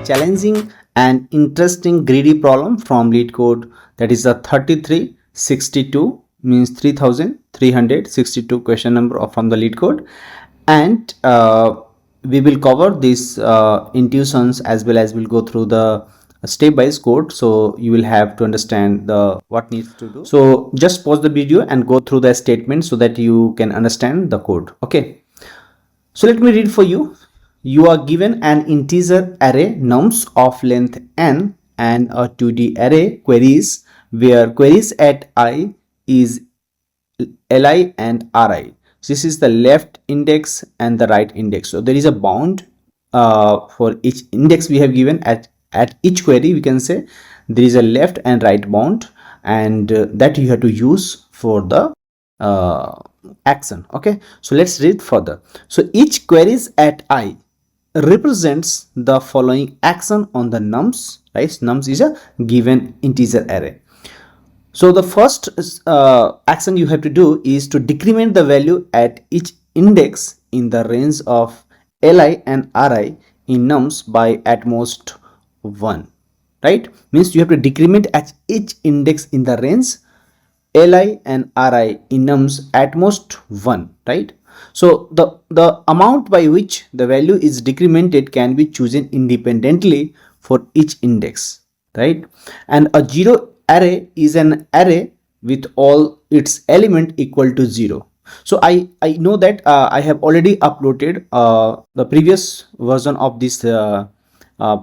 challenging and interesting greedy problem from Leetcode, that is the 3362, means 3362 question number from the Leetcode. And we will cover these intuitions, as well as we'll go through the step-by-step code, so you will have to understand the what needs to do. So just pause the video and go through the statement so that you can understand the code. Okay, so let me read for you. You are given an integer array nums of length n and a 2D array queries where queries at I is li and ri. So this is the left index and the right index. So there is a bound for each index we have given at each query. We can say there is a left and right bound, and that you have to use for the action. Okay, so let's read further. So each queries at I represents the following action on the nums, right? Nums is a given integer array. So the first action you have to do is to decrement the value at each index in the range of li and ri in nums by at most 1, right? Means you have to decrement at each index in the range li and ri in nums at most 1, right? So the amount by which the value is decremented can be chosen independently for each index, right? And a zero array is an array with all its element equal to 0. So I know that I have already uploaded the previous version of this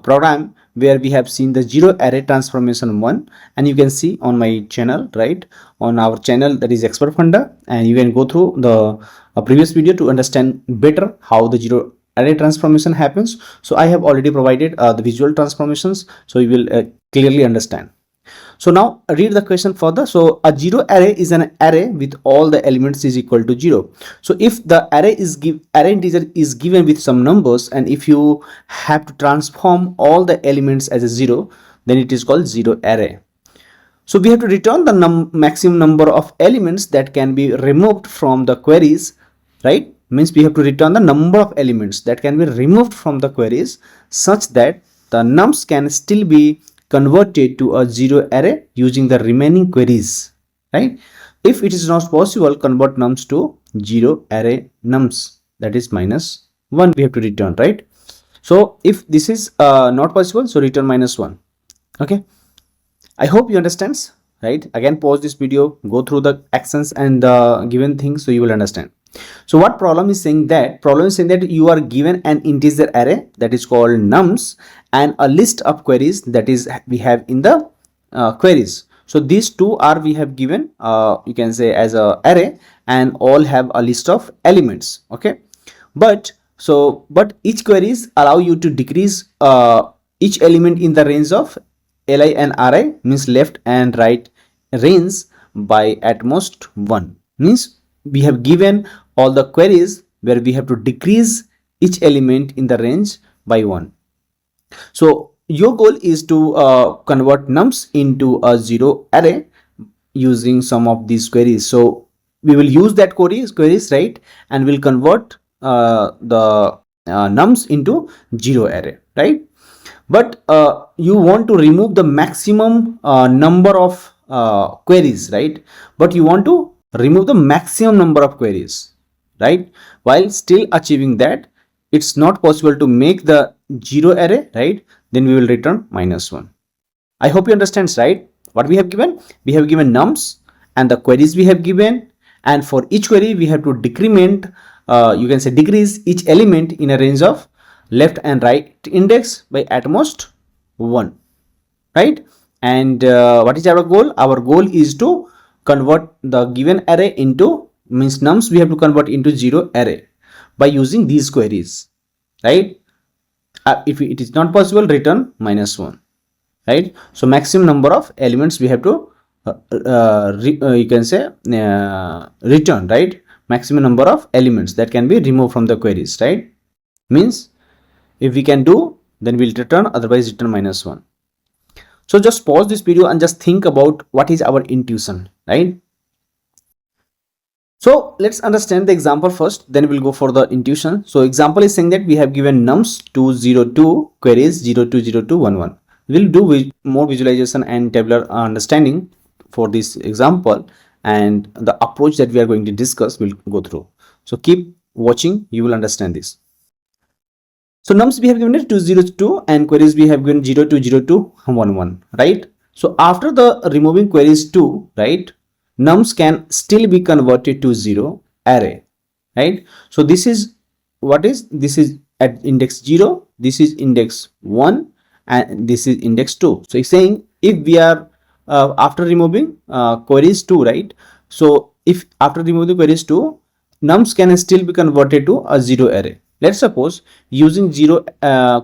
program, where we have seen the zero array transformation 1, and you can see on my channel, right, on our channel, that is Expert Funda, and you can go through the previous video to understand better how the zero array transformation happens. So I have already provided the visual transformations, so you will clearly understand. So now read the question further. So a zero array is an array with all the elements is equal to 0. So if the array integer is given with some numbers, and if you have to transform all the elements as a 0, then it is called zero array. So we have to return the maximum number of elements that can be removed from the queries, right? Means we have to return the number of elements that can be removed from the queries, such that the nums can still be converted to a zero array using the remaining queries, right? If it is not possible, convert nums to zero array nums, that is -1 we have to return, right? So if this is not possible, so return -1. Okay, I hope you understand, right? Again, pause this video, go through the actions and the given things, so you will understand. So what problem is saying that? Problem is saying that you are given an integer array that is called nums and a list of queries that is we have in the queries. So these two are we have given you can say as a array, and all have a list of elements. Okay, but each queries allow you to decrease each element in the range of li and ri, means left and right range, by at most 1. Means we have given all the queries where we have to decrease each element in the range by 1. So your goal is to convert nums into a zero array using some of these queries. So we will use that queries, right, and we'll convert the nums into zero array, right? But you want to remove the maximum number of queries, right? But you want to remove the maximum number of queries, right? While still achieving that, it's not possible to make the zero array, right? Then we will return -1. I hope you understand, right? What we have given? We have given nums and the queries we have given, and for each query we have to decrement, you can say decrease each element in a range of left and right index by at most 1, right? And what is our goal? Our goal is to convert the given array into, means nums we have to convert into zero array by using these queries, right? If it is not possible, return -1, right? So maximum number of elements we have to you can say return, right? Maximum number of elements that can be removed from the queries, right? Means if we can do, then we'll return, otherwise return -1. So just pause this video and just think about what is our intuition, right? So let's understand the example first, then we'll go for the intuition. So example is saying that we have given nums 202 queries 020211. We'll do more visualization and tabular understanding for this example, and the approach that we are going to discuss will go through. So keep watching, you will understand this. So nums we have given it 202 and queries we have given 020211, right? So after the removing queries 2, right, nums can still be converted to 0 array, right? So this is what is, this is at index 0, this is index 1, and this is index 2. So it's saying if we are after removing queries 2, right? So if after removing queries 2, nums can still be converted to a 0 array. Let's suppose using 0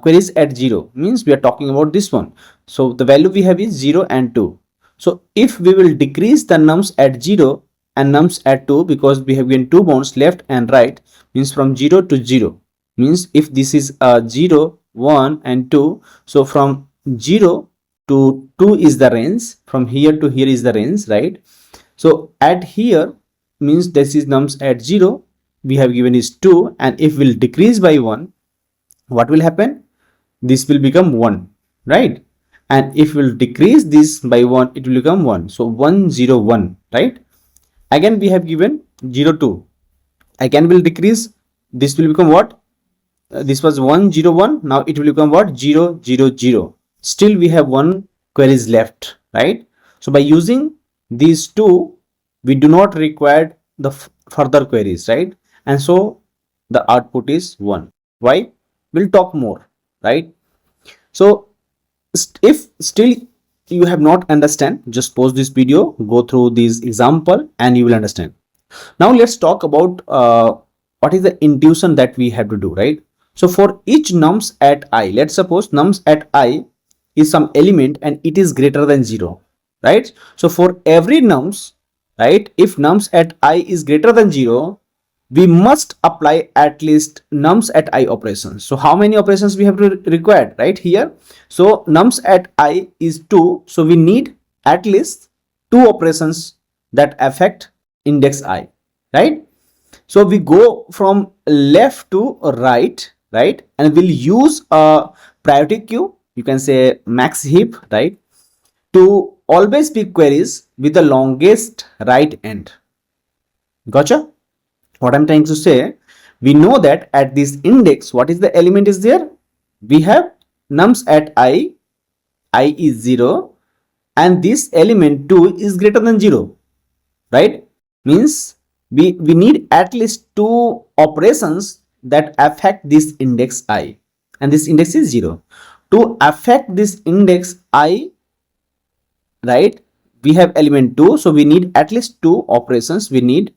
queries at 0 means we are talking about this one. So the value we have is 0 and 2. So if we will decrease the nums at 0 and nums at 2, because we have given two bounds left and right, means from 0 to 0, means if this is 0, 1 and 2, so from 0 to 2 is the range, from here to here is the range, right? So at here means this is nums at 0, we have given is 2, and if we'll decrease by 1, what will happen? This will become 1, right? And if we'll decrease this by 1, it will become 1. So 101, right? Again we have given 02. Again will decrease, this will become what? This was 101, now it will become what? 000. Still we have one queries left, right? So by using these two, we do not require the further queries, right? And so the output is 1. Why? We'll talk more, right? So if still you have not understand, just pause this video, go through this example, and you will understand. Now let's talk about what is the intuition that we have to do, right? So for each nums at I, let's suppose nums at I is some element and it is greater than 0, right? So for every nums, right, if nums at I is greater than 0, we must apply at least nums at I operations. So how many operations we have to required, right here? So nums at I is 2, so we need at least 2 operations that affect index I, right? So we go from left to right, right, and we'll use a priority queue, you can say max heap, right, to always pick queries with the longest right end. Gotcha? What I'm trying to say, we know that at this index, what is the element is there? We have nums at I is 0, and this element 2 is greater than 0, right? Means we need at least 2 operations that affect this index I, and this index is 0. To affect this index I, right, we have element 2, so we need at least 2 operations we need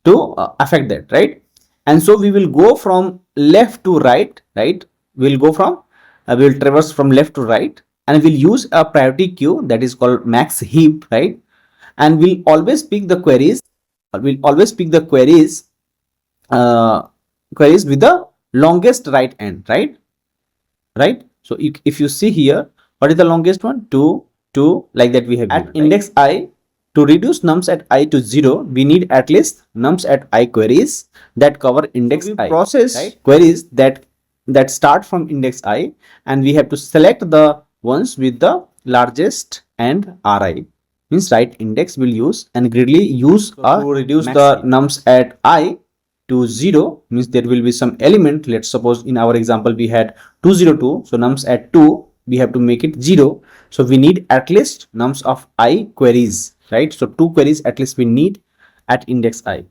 to affect that, right? And so we will go from left to right, right? We'll go from we will traverse from left to right, and we'll use a priority queue that is called max heap, right? And we'll always pick the queries, queries with the longest right end, right? So if you see here, what is the longest one? 2, 2, like that we have at given, index I. To reduce nums at I to 0, we need at least nums at I queries that cover index I. Process, right, queries that start from index I, and we have to select the ones with the largest and Ri, means right index will use, and greedily use to reduce the nums at I to 0, means there will be some element. Let's suppose in our example we had 202, so nums at 2 we have to make it 0, so we need at least nums of I queries, right? So 2 queries at least we need at index I.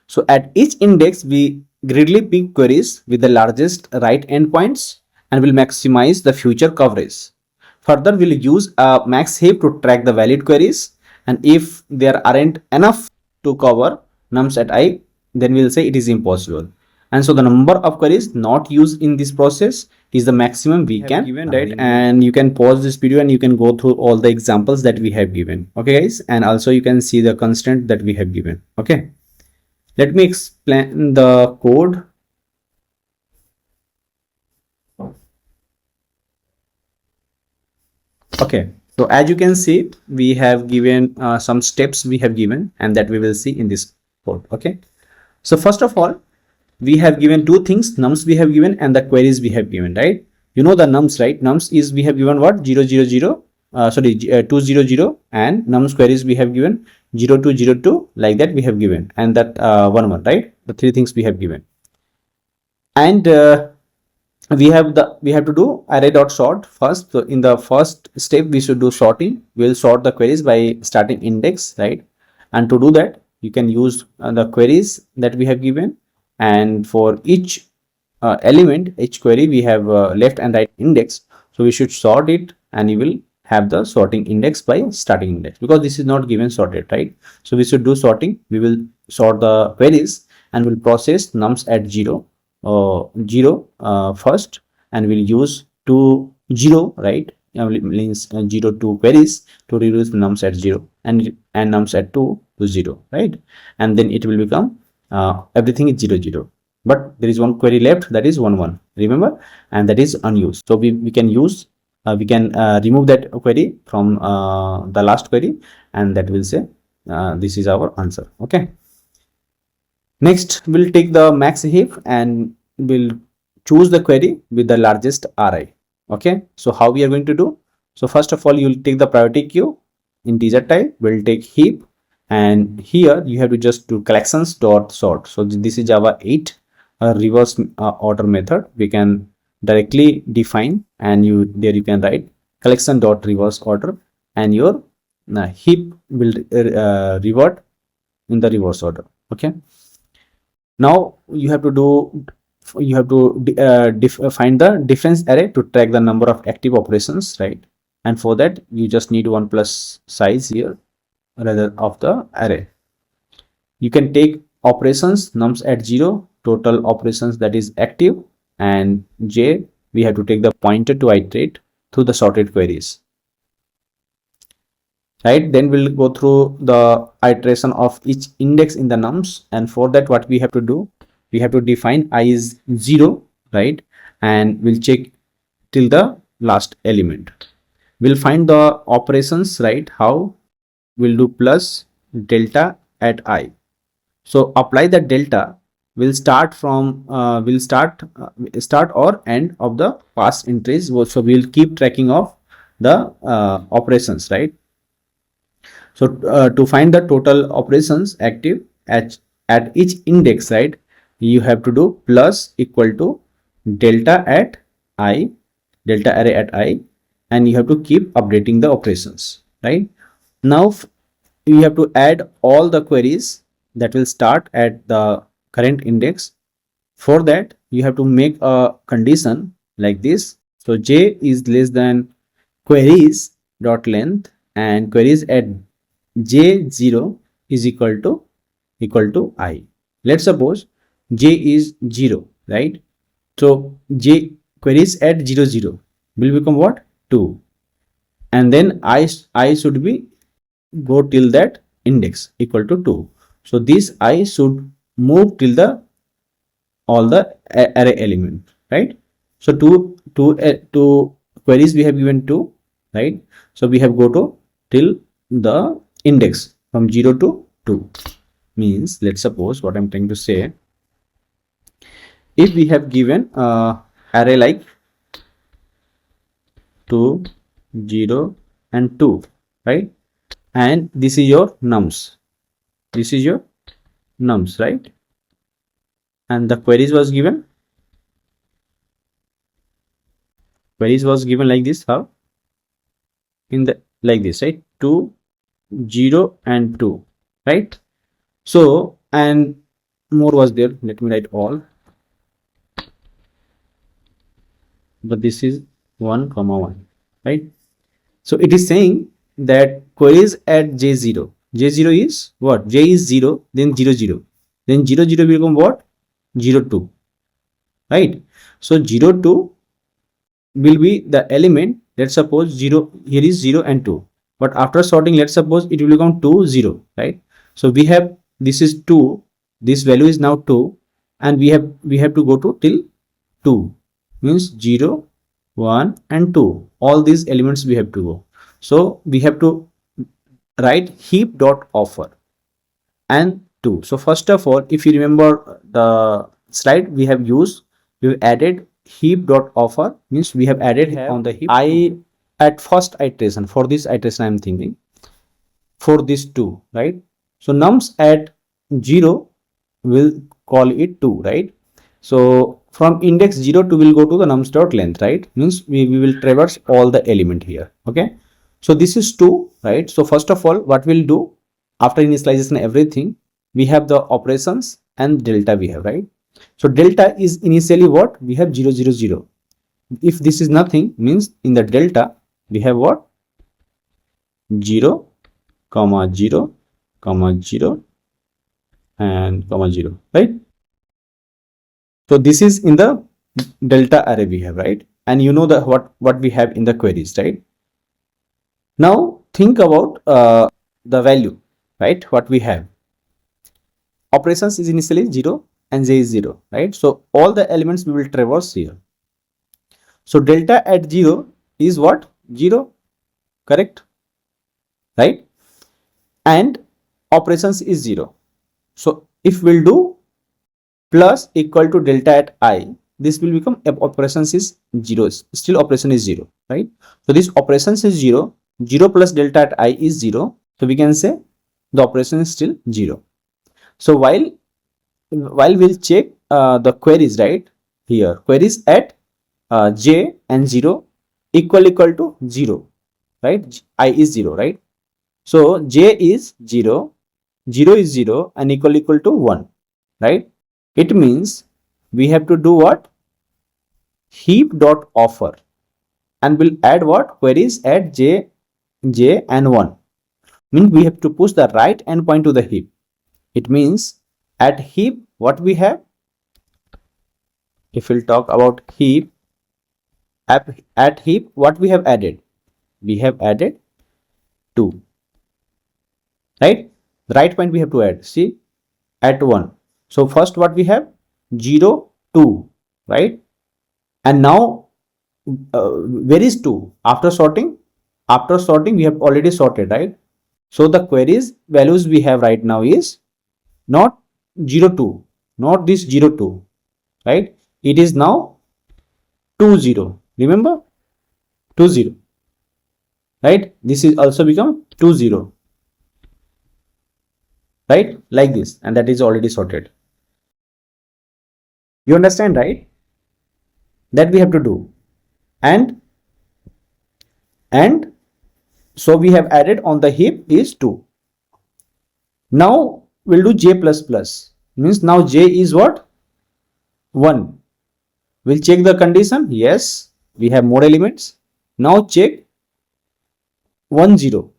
So at each index we greedily pick queries with the largest right endpoints and will maximize the future coverage. Further, we'll use a max heap to track the valid queries, and if there aren't enough to cover nums at I, then we'll say it is impossible. And so the number of queries not used in this process is the maximum we can given, right? And you can pause this video and you can go through all the examples that we have given, okay guys? And also you can see the constraint that we have given. Okay, let me explain the code. Okay, so as you can see, we have given some steps we have given, and that we will see in this code. Okay, So first of all, we have given two things, nums we have given and the queries we have given, right? You know the nums, right? Nums is we have given what? 0 0 0, 200, and nums queries we have given 0202, like that we have given, and that 1 1, right? The three things we have given. And we have to do array dot sort first. So in the first step we should do sorting. We'll sort the queries by starting index, right? And to do that you can use the queries that we have given, and for each element, each query, we have left and right index. So we should sort it, and you will have the sorting index by starting index, because this is not given sorted, right? So we should do sorting. We will sort the queries and will process nums at 0 first, and we'll use 0, right? Means 0 queries to reduce nums at 0, and nums at 2 to 0, right? And then it will become everything is 0 but there is one query left, that is 1 1, remember, and that is unused. So we can use we can remove that query from the last query, and that will say this is our answer. Okay, next we'll take the max heap and we'll choose the query with the largest ri. Okay, so how we are going to do? So first of all, you'll take the priority queue integer type, we'll take heap, and here you have to just do collections dot sort. So this is Java 8 reverse order method. We can directly define, and you can write collection dot reverse order, and your heap will revert in the reverse order. Okay, now you have to find the difference array to track the number of active operations, right? And for that you just need 1 plus size here rather of the array. You can take operations nums at 0, total operations that is active, and j, we have to take the pointer to iterate through the sorted queries, right? Then we'll go through the iteration of each index in the nums, and for that what we have to do, we have to define I is 0, right? And we'll check till the last element. We'll find the operations, right? How? We'll do plus delta at I. So apply the delta. We'll start from start or end of the past entries. So we'll keep tracking of the operations, right? So to find the total operations active at each index, right, you have to do plus equal to delta at I, delta array at I, and you have to keep updating the operations, right? Now you have to add all the queries that will start at the current index. For that you have to make a condition like this. So j is less than queries dot length, and queries at j0 is equal to I. Let's suppose j is 0, right? So j queries at 0 0 will become what? 2, and then I should be go till that index equal to 2. So this I should move till the all the array element, right? So two queries we have given 2, right? So we have go to till the index from 0 to 2. Means, let's suppose what I'm trying to say, if we have given array like 2 0 and 2, right? And this is your nums, this is your nums, right? And the queries was given like this. How? In the like this, right? 2 0 and 2, right? So, and more was there, let me write all, but this is 1 comma 1, right? So it is saying that queries at j0 is what? J is 0, then 0 0, then 0 0 will become what? 0 2, right? So 0 2 will be the element. Let's suppose 0 here is 0 and 2, but after sorting, let's suppose it will become 2 0, right? So we have, this is 2, this value is now 2, and we have to go to till 2, means 0 1 and 2, all these elements we have to go. So we have to write heap dot offer, and 2. So first of all, if you remember the slide we have used, we added heap dot offer, means we have added on the heap. I at first iteration, for this iteration I am thinking for this 2, right? So nums at 0 will call it 2, right? So from index 0 to will go to the nums dot length, right? Means we will traverse all the element here. Okay, so this is 2, right? So first of all, what we'll do after initialization everything, we have the operations and delta we have, right? So delta is initially what we have 0 0 0. If this is nothing, means in the delta we have what 0 comma 0 comma 0 and comma 0, right? So this is in the delta array we have, right? And you know the what we have in the queries, right? Now think about the value, right? What we have, operations is initially 0 and j is 0, right? So all the elements we will traverse here. So delta at 0 is what 0, correct, right? And operations is 0. So if we'll do plus equal to delta at I, this will become operations is 0, still operation is 0, right? So this operations is 0, 0 plus delta at I is 0, so we can say the operation is still 0. So while we'll check the queries, right, here queries at j and 0 equal to 0, right? I is 0, right? So j is 0, 0 is 0 and equal to 1, right? It means we have to do what, heap dot offer, and we'll add what, queries at j and 1. Means we have to push the right endpoint to the heap. It means at heap what we have, if we'll talk about heap, at heap what we have added, we have added 2, right? The right point we have to add, see, at 1. So first what we have 0 2, right? And now where is 2 after sorting? After sorting we have already sorted, right? So the queries values we have right now is not 0 2, not this 0 2, right? It is now 2 0, remember 2 0, right? This is also become 2 0, right? Like this, and that is already sorted. You understand, right? That we have to do. And so we have added on the heap is 2. Now we'll do j plus plus, means now j is what, 1. We'll check the condition, yes, we have more elements. Now check 1 0,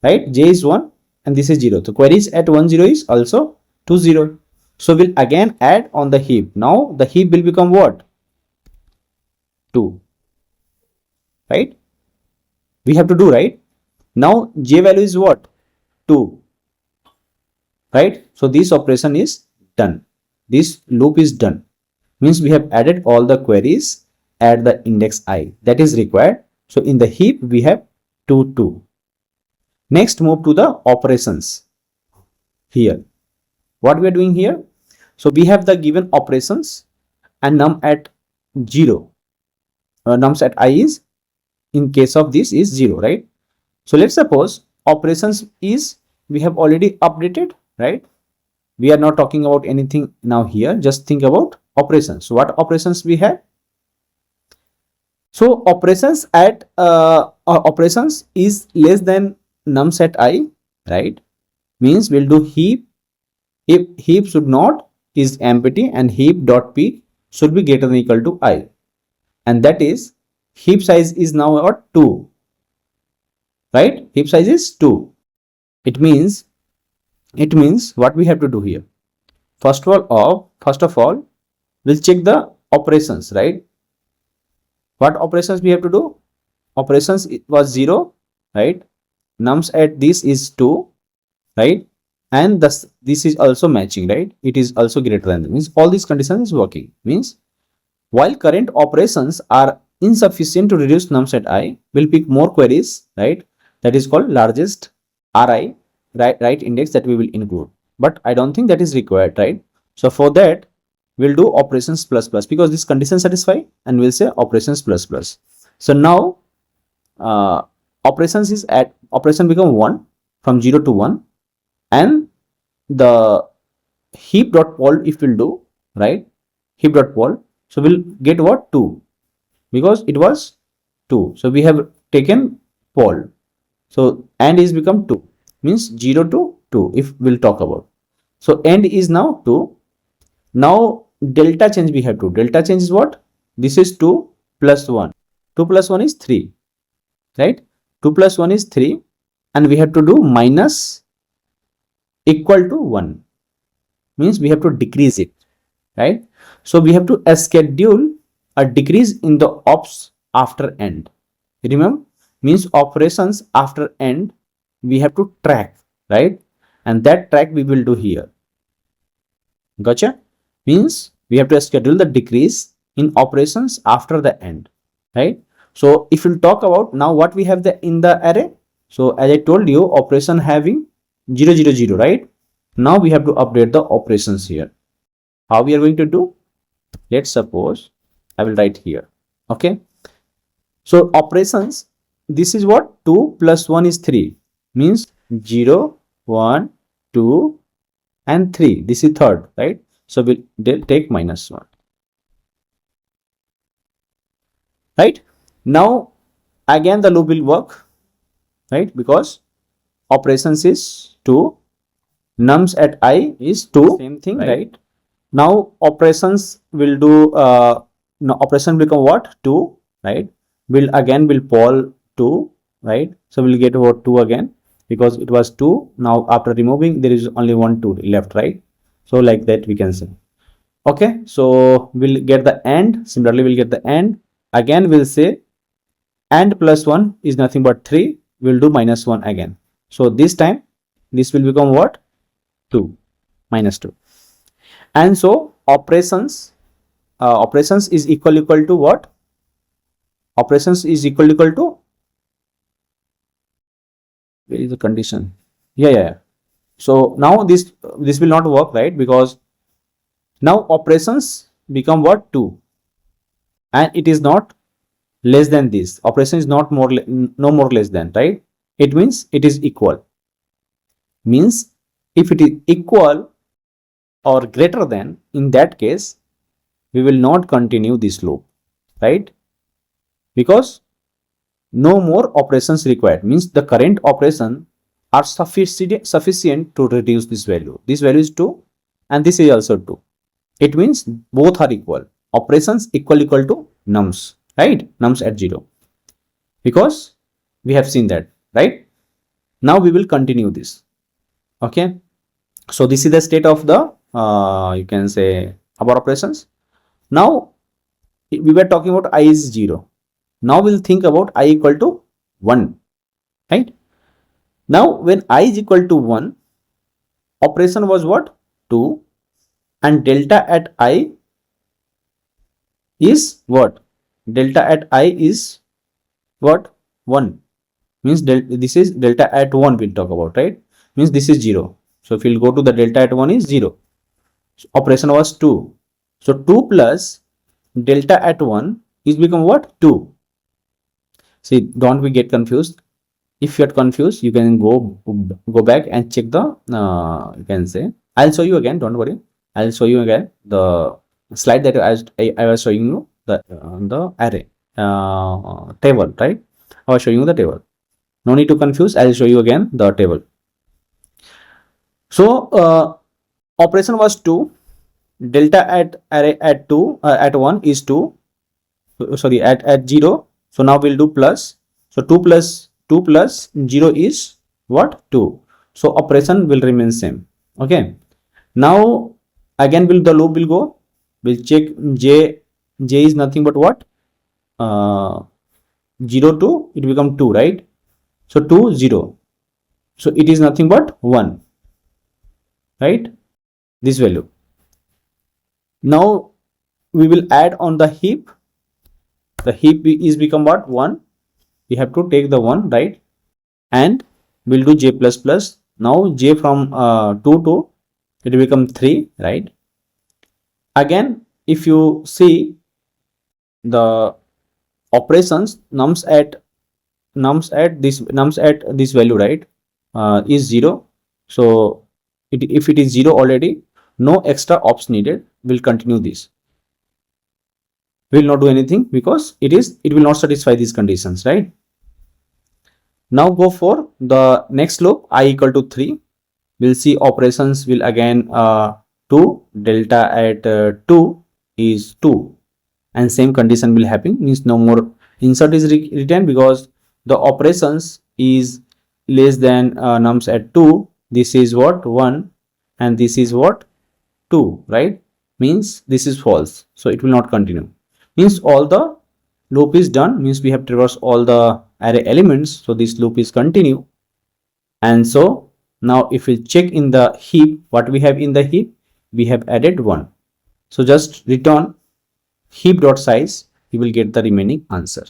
right? J is 1 and this is 0. So queries at 1 0 is also 2 0. So we'll again add on the heap. Now the heap will become what, 2, right? We have to do, right? Now j value is what, 2, right? So this operation is done, this loop is done. Means we have added all the queries at the index I that is required. So in the heap we have 2 2. Next move to the operations. Here what we are doing here, so we have the given operations and num at 0, nums at I is, in case of this is 0, right? So let's suppose operations is, we have already updated, right? We are not talking about anything now here, just think about operations. So what operations we have, so operations at operations is less than nums at I, right? Means we'll do heap, if heap should not is empty and heap dot p should be greater than equal to I, and that is heap size is now what, 2, right? Heap size is 2. It means what we have to do here, first of all we'll check the operations, right? What operations we have to do, operations was 0, right? Nums at this is 2, right? And thus this is also matching, right? It is also greater than, means all these conditions is working. Means while current operations are insufficient to reduce nums at I, we'll pick more queries, right? That is called largest RI, right index, that we will include. but I don't think that is required, right? So for that, we'll do operations plus plus because this condition satisfy, and we'll say operations plus plus. So now operations is at operation become 1 from 0 to 1, and the heap dot poll if we'll do, right, heap dot poll, so we'll get what, 2, because it was 2, so we have taken poll, so and is become 2, means 0 to 2 if we'll talk about. So end is now 2. Now delta change we have to, delta change is what, this is 2 plus 1, 2 plus 1 is 3, right, 2 plus 1 is 3, and we have to do minus equal to 1, means we have to decrease it, right? So we have to schedule a decrease in the ops after end. Remember, means operations after end we have to track, right? And that track we will do here. Gotcha? Means we have to schedule the decrease in operations after the end, right? So if we'll talk about now what we have in the array. So as I told you, operation having 0 0 0, right? Now we have to update the operations here. How we are going to do? Let's suppose I will write here. Okay. So operations, this is what, 2 plus 1 is 3, means 0, 1, 2 and 3. This is third, right? So we'll take minus 1. Right? Now again the loop will work, right? Because operations is 2, nums at I is 2, same thing, right? Now operations will do now operation become what, 2, right? Will poll 2, right? So we'll get what, 2 again, because it was 2. Now after removing there is only 1 2 left, right? So like that we can say. Okay, so we'll get the end. Similarly we'll get the end. Again we'll say and plus 1 is nothing but 3. We'll do minus 1 again. So this time this will become what, 2, minus 2. And so operations is equal to what? Operations is equal to, where is the condition? Yeah. So now this will not work, right? Because now operations become what, 2, and it is not less than this. Operation is not more, no more less than, right? It means it is equal. Means if it is equal or greater than, in that case we will not continue this loop, right? Because no more operations required, means the current operation are sufficient to reduce this value. This value is 2 and this is also 2. It means both are equal. Operations equal to nums, right? Nums at 0, because we have seen that, right? Now we will continue this. Okay, so this is the state of the you can say our operations. Now we were talking about I is 0. Now we'll think about I equal to 1, right? Now when I is equal to 1, operation was what, 2, and delta at I is what, delta at I is what, 1, means this is delta at 1 we'll talk about, right? Means this is 0. So if we'll go to the delta at 1 is 0. So operation was 2. So 2 plus delta at 1 is become what, 2. See, don't we get confused? If you're confused, you can go back and check the you can say, I'll show you again, don't worry. I'll show you again the slide that I was showing you, the array table, right? I was showing you the table. No need to confuse. I'll show you again the table. So operation was 2. Delta at array at 2 at 1 is 2. Sorry, at 0. So now we'll do plus. So 2 plus 0 is what, 2. So operation will remain same. Okay. Now again the loop will go. We'll check j is nothing but what, 0 to it become 2, right? So 2 0. So it is nothing but 1, right? This value. Now we will add on the heap. The heap is become what, 1. We have to take the 1, right? And we'll do j plus plus. Now j from 2 to it will become 3, right? Again, if you see the operations, nums at this value, right, is 0. So if it is 0 already, no extra ops needed, will continue this. We will not do anything because it will not satisfy these conditions, right? Now go for the next loop, I equal to 3. We'll see operations will again 2, delta at 2 is 2, and same condition will happen, means no more insert is written because the operations is less than nums at 2. This is what 1 and this is what 2, right? Means this is false, so it will not continue. Means all the loop is done, means we have traversed all the array elements, so this loop is continue. And so now if we check in the heap, what we have in the heap, we have added 1. So just return heap dot size, you will get the remaining answer,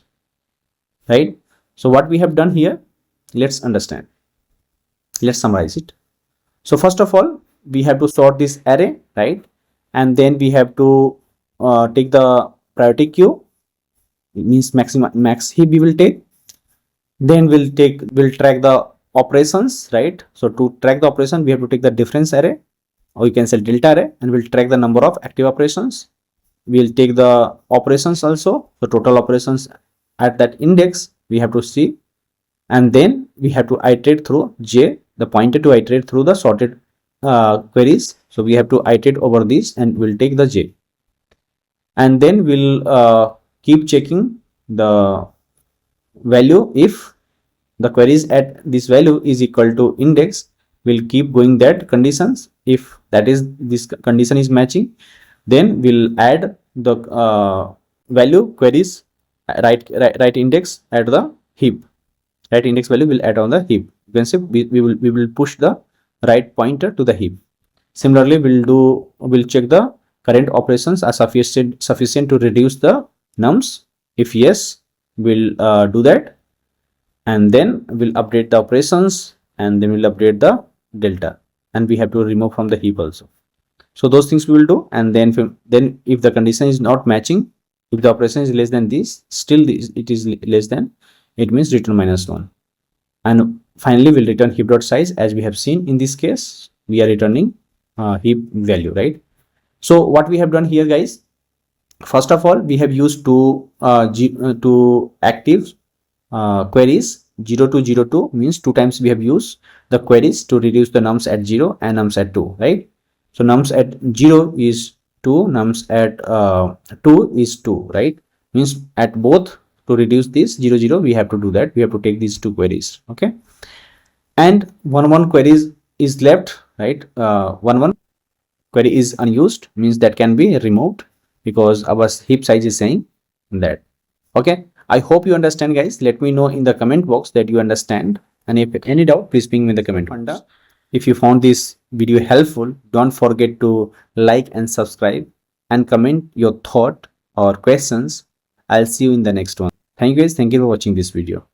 right? So what we have done here, let's understand, let's summarize it. So first of all, we have to sort this array, right? And then we have to take the priority queue, it means max heap we will take. Then we'll track the operations, right? So to track the operation, we have to take the difference array, or you can say delta array, and we'll track the number of active operations. We'll take the operations also, the total operations at that index we have to see, and then we have to iterate through j, the pointer to iterate through the sorted queries. So we have to iterate over this and we'll take the j, and then we'll keep checking the value. If the queries at this value is equal to index, we'll keep going that conditions. If that is, this condition is matching, then we'll add the value queries right index at the heap, right index value will add on the heap. You can say we will push the right pointer to the heap. Similarly, we'll check the current operations are sufficient to reduce the nums. If yes, we'll do that, and then we'll update the operations, and then we'll update the delta, and we have to remove from the heap also. So those things we will do, and then if the condition is not matching, if the operation is less than this, still it is less than, it means return -1. And finally we'll return heap dot size. As we have seen in this case, we are returning heap value, right? So what we have done here, guys, first of all, we have used two active queries. 0 to 0 2 means 2 times we have used the queries to reduce the nums at 0 and nums at 2, right? So nums at 0 is 2, nums at 2 is 2, right? Means at both, to reduce this 0 0, we have to do that, we have to take these two queries, okay? And one queries is left, right? One query is unused, means that can be removed because our heap size is saying that, okay? I hope you understand, guys. Let me know in the comment box that you understand, and if any doubt, please ping me in the comment box. If you found this video helpful, don't forget to like and subscribe and comment your thought or questions. I'll see you in the next one. Thank you, guys. Thank you for watching this video.